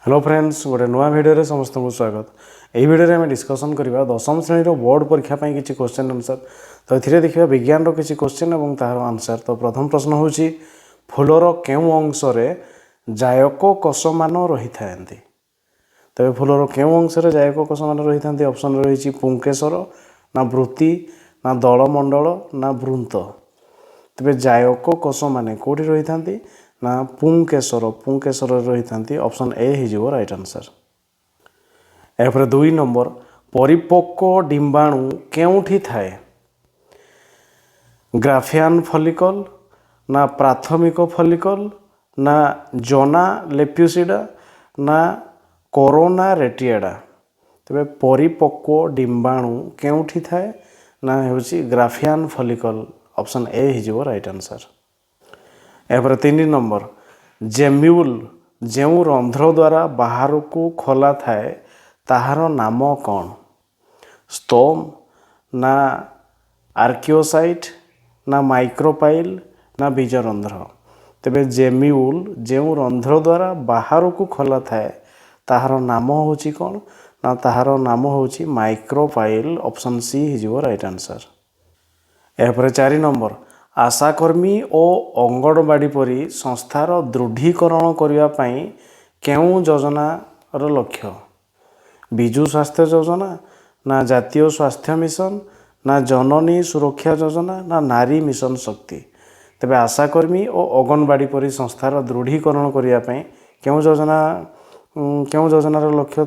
Hello friends गोटे नुआ video समस्त को स्वागत। यही भिडियो आम डिस्कसन करवा दशम श्रेणी बोर्ड परीक्षा किसी क्वेश्चन आंसर। तो ये देखा विज्ञान किसी क्वेश्चन और तार आंसर। तो प्रथम प्रश्न हूँ फूलर केउं अंश जायक कोष मान रही था। तेज फूलर केउं अंश जायक कोष मान रही था। ऑप्शन रही पुंकेसर ना वृत्ति ना दलमंडल ना वृंत। तेज जायक कोष मान कौटी रही था ना पुंकेसर रही था। ऑप्शन ए हो राइट आंसर। यापर 2 नंबर परिपक्व डिंबाणु केउठी थाए। ग्राफियान फॉलिकल ना प्राथमिक फॉलिकल ना जोना लेप्यूसिडा ना कोरोना रेटिएडा। तेरे परिपक्व डिंबाणु केउठी थाए ना होची ग्राफियान फॉलिकल। ऑप्शन ए हो राइट आंसर। यापर 3 नंबर जेम्यूल जो रंध्र द्वारा बाहर को खोला थाए ताहार नाम कौन। स्टोम ना आर्कियोसाइट ना माइक्रोपाइल ना बीजरंध्र। तेबे जेम्यूल जो रंध्र द्वारा बाहर को खोला थाए ताहार नाम होची कौन ना ताहार नाम होची माइक्रोपाइल। ऑप्शन सी हो राइट आंसर। यापर 4 नंबर आशाकर्मी और अंगनवाड़ी परी संस्थार दृढ़ीकरण करने केउं योजनार लक्ष्य। विजु स्वास्थ्य योजना ना जातीय स्वास्थ्य मिशन ना जननी सुरक्षा योजना ना नारी मिशन शक्ति। तेबे आशाकर्मी और अंगनवाड़ी परी संस्थार दृढ़ीकरण करने केउं योजनार लक्ष्य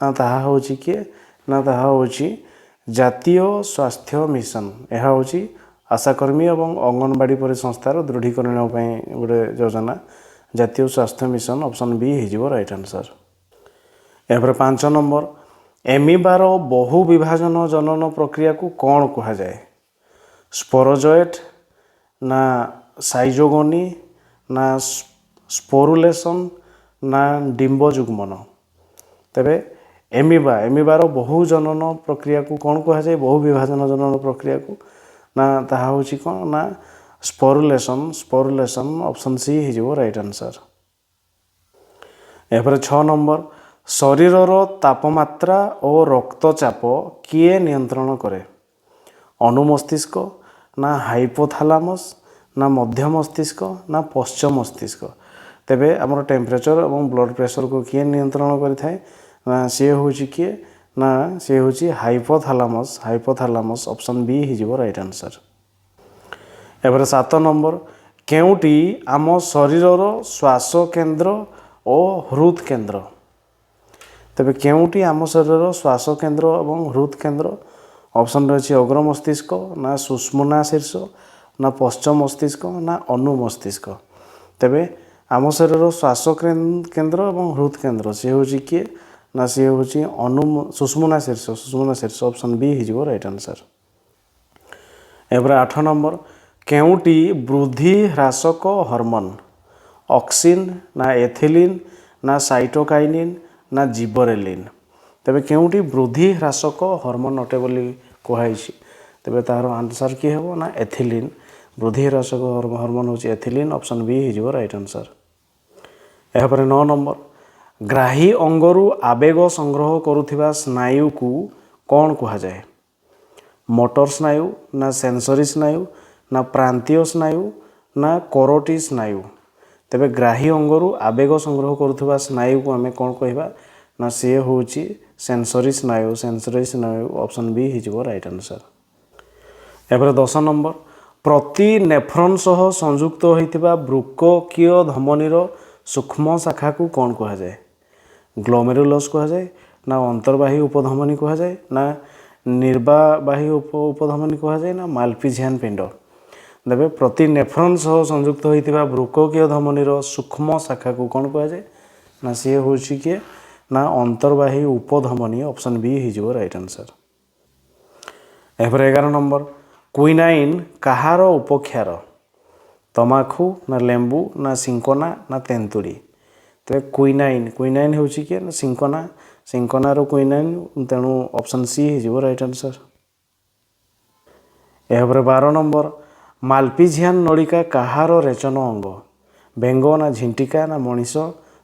ताहा होची किए ना ताहा होची जातीय स्वास्थ्य मिशन। यह होची आशाकर्मी एवं अंगनवाड़ी परी संस्थार दृढ़ीकरण गोटे योजना जातीय स्वास्थ्य मिशन। ऑप्शन बी हो राइट आंसर। यापर 5 नंबर एमिबार बहु विभाजन जनन प्रक्रिया को कौन कहा जाए। स्पोरोजोएट ना साइजोगोनी ना स्पोरुलेशन ना डिम्बजुग्मन। तेबे एमिबार बहु जनन प्रक्रिया को कौन कहा जाए। बहु विभाजन जनन प्रक्रिया को ना ताहा होची कौन ना स्पोरुलेशन। ऑप्शन सी हो राइट आंसर। यापर 6 नंबर शरीरर तापमात्रा और रक्तचाप किए नियंत्रण करे। अनुमस्तिष्क ना हाइपोथालामस ना मध्य मस्तिष्क ना पश्चिम मस्तिष्क। तेबे आमर टेम्परेचर और ब्लड प्रेशर को किए नियंत्रण करें ना सी हूँ किए ना सी हूँ हाइपोथालामस। ऑप्शन बी हो राइट आंसर। एबार 7 नंबर केउटी आम शरीरर श्वास केन्द्र और हृद केन्द्र। तेबे केउटी आम शरीर श्वास केन्द्र और हृद केन्द्र। ऑप्शन रही अग्र मस्तिष्क ना सुषुम्ना शीर्ष ना पश्चिम मस्तिष्क ना अनुमस्तिष्क। तेबे आम शरीर श्वास केन्द्र और हृद केन्द्र सी हूँ किए ना सी हूँ सुषुम्ना शीर्ष। ऑप्शन बी हो राइट आंसर। एबार 8 नंबर केउटी वृद्धि ह्रासक हार्मोन। ऑक्सिन ना एथिलीन ना साइटोकाइनिन ना जिबरेलिन। तेबे केउटी वृद्धि ह्रासक हार्मोन अटे बोली कहुई। तेबे तार आंसर किए हो ना एथिलीन। वृद्धि ह्रासक हार्मोन होची एथिलीन। ऑप्शन बी हो राइट आंसर। यापर 9 नंबर ग्राही अंगरू आवेग संग्रह करुथिबा स्नायु को कौन कहा जाए। मोटर स्नायु ना सेंसरी स्नायु ना प्रांतीय स्नायु ना कोरोटी स्नायु। तेबे ग्राही अंगरू आवेग संग्रह करुथिबा स्नायु को आमे कौन कहबा ना सी हूँ सेंसरी स्नायु। ऑप्शन बी हो राइट आंसर। यापर 10 नंबर प्रति नेफ्रॉन सह संयुक्त होइतिबा वृक्कीय धमनीर सूक्ष्म शाखा को कौन कहा जाए। ग्लोमेरुलस कहा जाए ना अंतर्वाही उपधमनी कहा जाए ना निर्वाही उपधमनी कहा जाए ना माल्पिजियन पिंड। देवे प्रति नेफ्रॉन सह संयुक्त होइतिबा वृक्कीय धमनीर सूक्ष्म शाखा को कौन कहा जाए ना सी हूँ किए ना अंतर्वाही उपधमनी। ऑप्शन बी हो राइट आंसर। यापर 11 नंबर क्विनाइन कहार उपक्षार। तमाखु ना लेंबू ना सिंकोना ना तेंतुड़ी। तो क्विनाइन हूँ किए ना सिंकोनार क्विनाइन। तेणु ऑप्शन सी हो राइट आंसर। यापर 12 नंबर माल्पिजियन नलिका कहार रेचन अंग। बेंग ना झिंटिका ना मनीष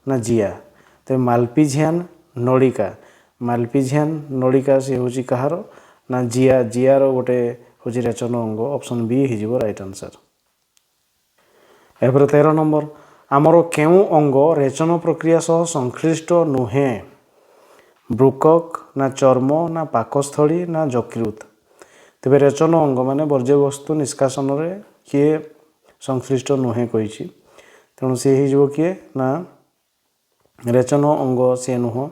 ना जिया। ତେବେ ମାଲପିଝିଆନ୍ ନଳିକା ନଳିକା ସେ ହେଉଛି କାହାର ନା ଜିଆର ଗୋଟେ ହେଉଛି ରେଚନ ଅଙ୍ଗ। ଅପସନ୍ ବି ହେଇଯିବ ରାଇଟ୍ ଆନ୍ସର୍। ଏହାପରେ 13 ନମ୍ବର ଆମର କେଉଁ ଅଙ୍ଗ ରେଚନ ପ୍ରକ୍ରିୟା ସହ ସଂଶ୍ଳିଷ୍ଟ ନୁହେଁ? ବୃକକ୍ ନା ଚର୍ମ ନା ପାକସ୍ଥଳୀ ନା ଯକୃତ। ତେବେ ରେଚନ ଅଙ୍ଗ ମାନେ ବର୍ଜ୍ୟବସ୍ତୁ ନିଷ୍କାସନରେ କିଏ ସଂଶ୍ଳିଷ୍ଟ ନୁହେଁ କହିଛି, ତେଣୁ ସିଏ ହେଇଯିବ କିଏ ନା ରେଚନ ଅଙ୍ଗ ସିଏ ନୁହଁ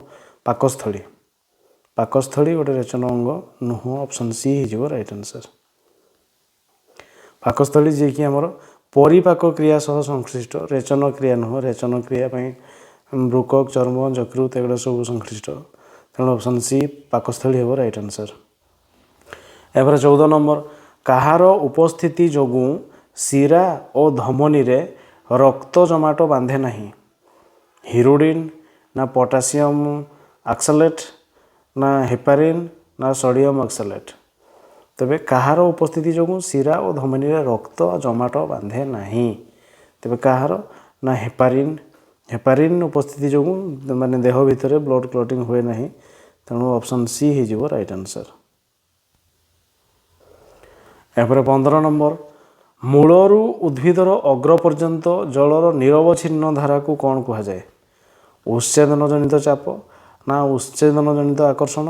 ପାକସ୍ଥଳୀ ଗୋଟେ ରେଚନ ଅଙ୍ଗ ନୁହଁ। ଅପସନ୍ ସି ହେଇଯିବ ରାଇଟ୍ ଆନ୍ସର୍। ପାକସ୍ଥଳୀ ଯିଏକି ଆମର ପରିପାକ କ୍ରିୟା ସହ ସଂଶ୍ଳିଷ୍ଟ, ରେଚନ କ୍ରିୟା ନୁହଁ। ରେଚନ କ୍ରିୟା ପାଇଁ ବୃକକ୍ ଚର୍ମ ଯକୃତ ଏଗୁଡ଼ା ସବୁ ସଂଶ୍ଳିଷ୍ଟ, ତେଣୁ ଅପସନ୍ ସି ପାକସ୍ଥଳୀ ହେବ ରାଇଟ୍ ଆନ୍ସର୍। ଏହାପରେ 14 ନମ୍ବର କାହାର ଉପସ୍ଥିତି ଯୋଗୁଁ ଶିରା ଓ ଧମନୀରେ ରକ୍ତ ଜମାଟ ବାନ୍ଧେ ନାହିଁ? ହିରୁଡ଼ିନ୍ ନା ପଟାସିୟମ୍ ଅକ୍ସାଲେଟ୍ ନା ହେପାରିନ୍ ନା ସୋଡ଼ିୟମ୍ ଅକ୍ସାଲେଟ୍। ତେବେ କାହାର ଉପସ୍ଥିତି ଯୋଗୁଁ ଶିରା ଓ ଧମନୀରେ ରକ୍ତ ଜମାଟ ବାନ୍ଧେ ନାହିଁ? ତେବେ କାହାର ନା ହେପାରିନ୍ ଉପସ୍ଥିତି ଯୋଗୁଁ ମାନେ ଦେହ ଭିତରେ ବ୍ଲଡ଼ କ୍ଲଟିଂ ହୁଏ ନାହିଁ, ତେଣୁ ଅପସନ୍ ସି ହେଇଯିବ ରାଇଟ୍ ଆନ୍ସର୍। ଏହାପରେ 15 ନମ୍ବର ମୂଳରୁ ଉଦ୍ଭିଦର ଅଗ୍ର ପର୍ଯ୍ୟନ୍ତ ଜଳର ନିରବଚ୍ଛିନ୍ନ ଧାରାକୁ କ'ଣ କୁହାଯାଏ? ଉଚ୍ଛେଦନ ଜନିତ ଚାପ ନା ଉଚ୍ଛେଦନ ଜନିତ ଆକର୍ଷଣ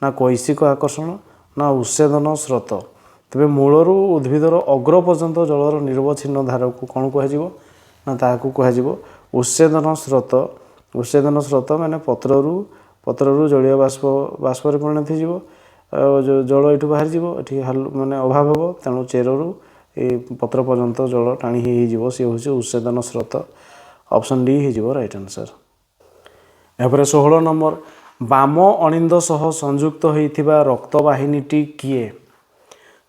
ନା କୈସିକ ଆକର୍ଷଣ ନା ଉଚ୍ଛେଦନ ସ୍ରୋତ। ତେବେ ମୂଳରୁ ଉଦ୍ଭିଦର ଅଗ୍ର ପର୍ଯ୍ୟନ୍ତ ଜଳର ନିରବଚ୍ଛିନ୍ନ ଧାରାକୁ କ'ଣ କୁହାଯିବ ନା ତାହାକୁ କୁହାଯିବ ଉଚ୍ଛେଦନ ସ୍ରୋତ। ଉଚ୍ଛେଦନ ସ୍ରୋତ ମାନେ ପତ୍ରରୁ ଜଳୀୟ ବାଷ୍ପରେ ପରିଣତ ହେଇଯିବ, ଜଳ ଏଠୁ ବାହାରିଯିବ, ଏଠି ମାନେ ଅଭାବ ହେବ, ତେଣୁ ଚେରରୁ ଏ ପତ୍ର ପର୍ଯ୍ୟନ୍ତ ଜଳ ଟାଣି ହେଇଯିବ, ସିଏ ହେଉଛି ଉଚ୍ଛେଦନ ସ୍ରୋତ। ଅପସନ୍ ଡି ହେଇଯିବ ରାଇଟ୍ ଆନ୍ସର୍। ଏହାପରେ 16 ନମ୍ବର ବାମ ଅଣିନ୍ଦ ସହ ସଂଯୁକ୍ତ ହୋଇଥିବା ରକ୍ତବାହିନୀଟି କିଏ?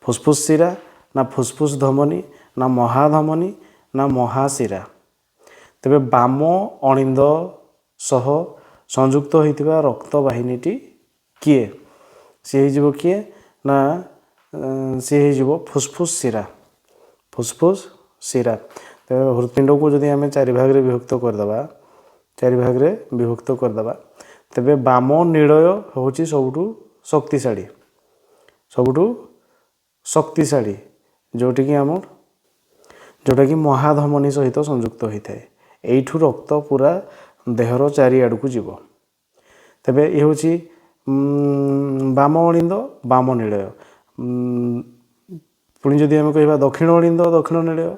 ଫୁସ୍ଫୁସ୍ ଶିରା ନା ଫୁସ୍ଫୁସ୍ ଧମନୀ ନା ମହାଧମନୀ ନା ମହାଶିରା। ତେବେ ବାମ ଅଣିନ୍ଦ ସହ ସଂଯୁକ୍ତ ହୋଇଥିବା ରକ୍ତବାହିନୀଟି କିଏ? ସିଏ ହେଇଯିବ କିଏ ନା ସିଏ ହେଇଯିବ ଫୁସ୍ଫୁସ୍ ଶିରା। ତେବେ ହୃତ୍ପିଣ୍ଡକୁ ଯଦି ଆମେ ଚାରି ଭାଗରେ ବିଭକ୍ତ କରିଦେବା ତେବେ ବାମ ନିଳୟ ହେଉଛି ସବୁଠୁ ଶକ୍ତିଶାଳୀ ଯେଉଁଟାକି ମହାଧମନୀ ସହିତ ସଂଯୁକ୍ତ ହୋଇଥାଏ। ଏଇଠୁ ରକ୍ତ ପୁରା ଦେହର ଚାରିଆଡ଼କୁ ଯିବ। ତେବେ ଏ ହେଉଛି ବାମ ଅଣିନ୍ଦ ବାମ ନିଳୟ। ପୁଣି ଯଦି ଆମେ କହିବା ଦକ୍ଷିଣ ଅଣିନ୍ଦ ଦକ୍ଷିଣ ନିଳୟ,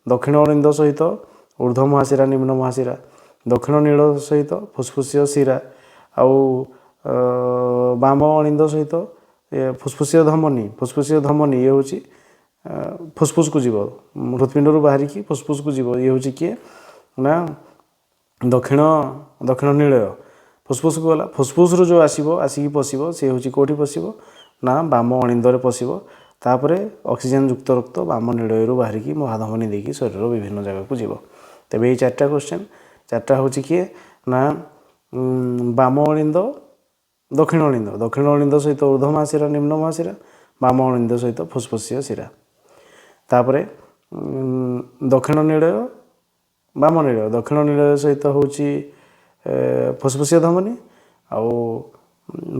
ଦକ୍ଷିଣ ଅଣିନ୍ଦ ସହିତ ଊର୍ଦ୍ଧ୍ୱ ମହାଶିରା ନିମ୍ନ ମହାଶିରା, ଦକ୍ଷିଣ ନିଳୟ ସହିତ ଫୁସ୍ଫୁସୀୟ ଶିରା, ଆଉ ବାମ ଅଣିନ୍ଦ ସହିତ ଫୁସ୍ଫୁସୀୟ ଧମନୀ ଇଏ ହେଉଛି ଫୁସ୍ଫୁସ୍କୁ ଯିବ, ହୃତ୍ପିଣ୍ଡରୁ ବାହାରିକି ଫୁସ୍ଫୁସ୍କୁ ଯିବ। ଇଏ ହେଉଛି କିଏ ନା ଦକ୍ଷିଣ ନିଳୟ। ଫୁସ୍ଫୁସ୍କୁ ଗଲା, ଫୁସ୍ଫୁସ୍ରୁ ଯେଉଁ ଆସିକି ପଶିବ ସିଏ ହେଉଛି କେଉଁଠି ପଶିବ ନା ବାମ ଅଣିନ୍ଦରେ ପଶିବ। ତାପରେ ଅକ୍ସିଜେନ୍ ଯୁକ୍ତ ରକ୍ତ ବାମ ନିଳୟରୁ ବାହାରିକି ମହାଧମନୀ ଦେଇକି ଶରୀରର ବିଭିନ୍ନ ଜାଗାକୁ ଯିବ। ତେବେ ଏଇ ଚାରିଟା କ୍ୱେଶ୍ଚନ୍, ଚାରିଟା ହେଉଛି କିଏ ନା ବାମ ଅଣିନ୍ଦ ଦକ୍ଷିଣ ଅଣିନ୍ଦ ସହିତ ଊର୍ଦ୍ଧ୍ୱ ମହାଶିରା ନିମ୍ନ ମହାଶିରା, ବାମ ଅଣିନ୍ଦ ସହିତ ଫୁସ୍ଫୁସୀୟ ଶିରା। ତାପରେ ଦକ୍ଷିଣ ନିଳୟ ବାମ ନିଳୟ, ଦକ୍ଷିଣ ନିଳୟ ସହିତ ହେଉଛି ଫୁସ୍ଫୁସୀୟ ଧମନୀ, ଆଉ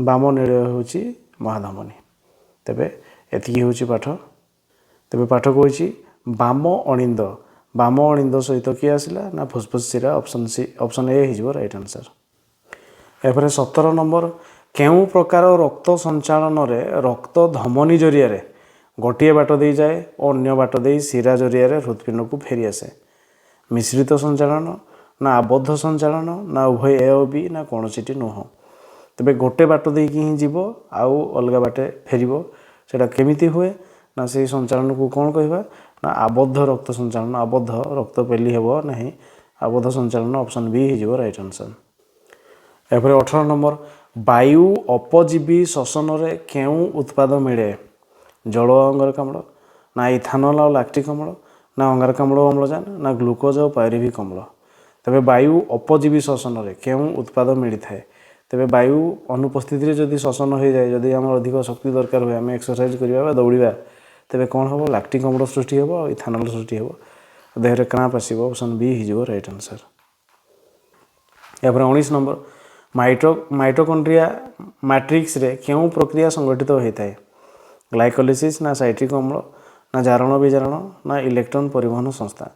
ବାମ ନିଳୟ ହେଉଛି ମହାଧମନୀ। ତେବେ ଏତିକି ହେଉଛି ପାଠ। ତେବେ ପାଠ କହୁଛି ବାମ ଅଣିନ୍ଦ ସହିତ କିଏ ଆସିଲା ନା ଫୁସ୍ଫୁସ୍ ଶିରା। ଅପସନ୍ ଏ ହେଇଯିବ ରାଇଟ୍ ଆନ୍ସର୍। ଏହାପରେ 17 ନମ୍ବର କେଉଁ ପ୍ରକାର ରକ୍ତ ସଞ୍ଚାଳନରେ ରକ୍ତ ଧମନୀ ଜରିଆରେ ଗୋଟିଏ ବାଟ ଦେଇ ଯାଏ ଓ ଅନ୍ୟ ବାଟ ଦେଇ ଶିରା ଜରିଆରେ ହୃତ୍ପିଣ୍ଡକୁ ଫେରିଆସେ? ମିଶ୍ରିତ ସଞ୍ଚାଳନ ନା ଆବଦ୍ଧ ସଞ୍ଚାଳନ ନା ଉଭୟ ଏ ଓ ବି ନା କୌଣସିଟି ନୁହଁ। ତେବେ ଗୋଟେ ବାଟ ଦେଇକି ହିଁ ଯିବ ଆଉ ଅଲଗା ବାଟେ ଫେରିବ। ସେଇଟା କେମିତି ହୁଏ ନା ସେଇ ସଞ୍ଚାଳନକୁ କ'ଣ କହିବା ନା ଆବଦ୍ଧ ରକ୍ତ ସଞ୍ଚାଳନ। ଆବଦ୍ଧ ରକ୍ତ ପେଲି ହେବ ନାହିଁ, ଆବଦ୍ଧ ସଞ୍ଚାଳନ। ଅପସନ୍ ବି ହେଇଯିବ ରାଇଟ୍ ଆନ୍ସର୍। ଏହାପରେ 18 ନମ୍ବର ବାୟୁ ଅପଜୀବୀ ଶ୍ୱସନରେ କେଉଁ ଉତ୍ପାଦ ମିଳେ? ଜଳ ଅଙ୍ଗାରକାମ୍ଳ ନା ଇଥାନଲ ଆଉ ଲାକ୍ଟିକ୍ ଅମ୍ଳ ନା ଅଙ୍ଗାରକାମ୍ଳ ଓ ଅମ୍ଳଜାନ ନା ଗ୍ଲୁକୋଜ୍ ଆଉ ପାଇରୁଭିକ୍ ଅମ୍ଳ। ତେବେ ବାୟୁ ଅପଜୀବୀ ଶ୍ୱସନରେ କେଉଁ ଉତ୍ପାଦ ମିଳିଥାଏ? ତେବେ ବାୟୁ ଅନୁପସ୍ଥିତିରେ ଯଦି ଶ୍ୱସନ ହୋଇଯାଏ, ଯଦି ଆମର ଅଧିକ ଶକ୍ତି ଦରକାର ହୁଏ, ଆମେ ଏକ୍ସରସାଇଜ୍ କରିବା ବା ଦୌଡ଼ିବା, ତେବେ କ'ଣ ହେବ ଲାକ୍ଟିକ୍ ଅମ୍ଳ ସୃଷ୍ଟି ହେବ ଆଉ ଇଥାନଲ ସୃଷ୍ଟି ହେବ, ଦେହରେ କ୍ରାମ୍ପ ଆସିବ। ଅପସନ୍ ବି ହେଇଯିବ ରାଇଟ୍ ଆନ୍ସର୍। एपर 19 नंबर माइटोकॉन्ड्रिया मैट्रिक्स रे क्यों प्रक्रिया संगठित होता है ग्लाइकोलिसिस ना साइट्रिक अम्ल ना जारण विजारण ना इलेक्ट्रॉन परिवहन संस्था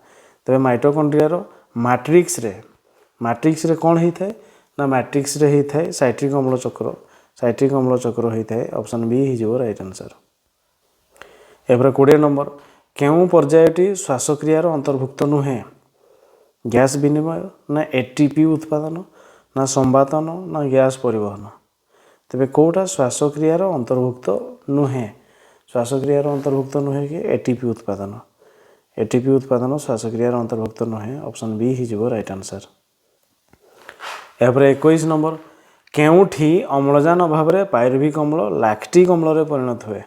तेज माइटोकॉन्ड्रिया मैट्रिक्स रे कौन होता है ना मैट्रिक्स रे होता है साइट्रिक अम्ल चक्र होता है ऑप्शन बी हो राइट आंसर। एपर 20 नंबर क्यों पर्यायटी श्वासक्रियार अंतर्भुक्त नुहे गैस विनिमय ना एटीपी उत्पादन ना संवातन ना गैस परिवहन तेरे कौटा श्वासक्रियार अंतर्भुक्त नुहे श्वासक्रियार अंतर्भुक्त नुहे कि एटीपी उत्पादन श्वासक्रियार अंतर्भुक्त नुहे ऑप्शन बी हो राइट आंसर। एपर 21 नंबर केउठी अम्लजान अभाव में पायरुविक अम्ल लैक्टिक अम्ल परिणत हुए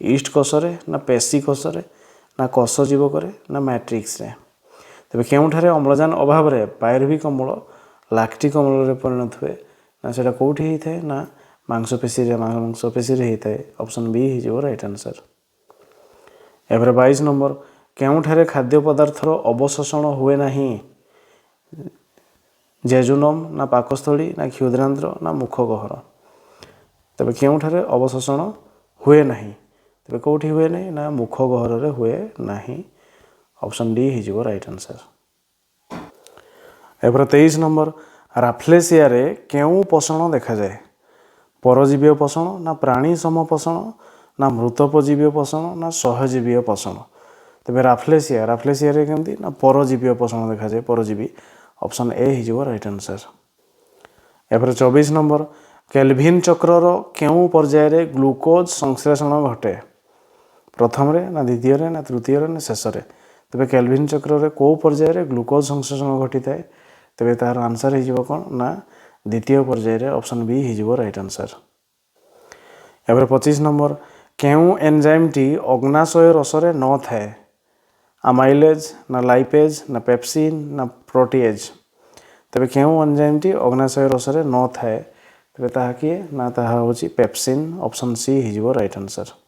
ईस्ट कोषरे ना पेशी कोषरे ना कोष जीवक ना मैट्रिक्स रे तेज केउठारे अम्लजान अभाव में पायरुविक अम्ल लैक्टिक अम्ल परिणत हुए ना सेटा कौटी होता है ना मांसपेशी होता है ऑप्शन बी हो राइट आंसर। एपर 22 नंबर केउठारे खाद्य पदार्थर अवशोषण हुए नहीं जेजुनम ना पाकस्थली ना क्षुद्रांध्र ना मुखगहर तेज केउठारे अवशोषण हुए नहीं तेज कौटी हुए नहीं ना मुखगहर हुए नहीं ऑप्शन डी हो राइट आंसर। एपर 23 नंबर राफ्लेसिया रे केउ पोषण देखा जाए परजीवी पोषण ना प्राणी सम पोषण ना मृतोपजीवी पोषण ना सहजीवी पोषण तेज राफ्लेसिया रे केमती ना परजीवी पोषण देखा जाए परजीवी ऑप्शन ए हो राइट आंसर। एपर 24 नंबर केल्विन चक्रर केउ पर्याय ग्लूकोज संश्लेषण घटे प्रथम ना द्वितीय ना तृतीय ना शेष तेज केल्विन चक्र कौ पर्याय ग्लूकोज संश्लेषण घटी थाए तेज तार आंसर हो कौन ना द्वितीय पर्याय ऑप्शन बी हो राइट आंसर। एपर 25 नंबर केउ एंजाइम टी अग्नाशय रसरे न थाए आमाइलेज ना लाइपेज ना पेप्सिन ना प्रोटीएज तेज केउ एंजाइम टी अग्नाशय रसरे न थाए तेज ताहा किए ना ताहा होची पेप्सिन ऑप्शन सी हो राइट आंसर।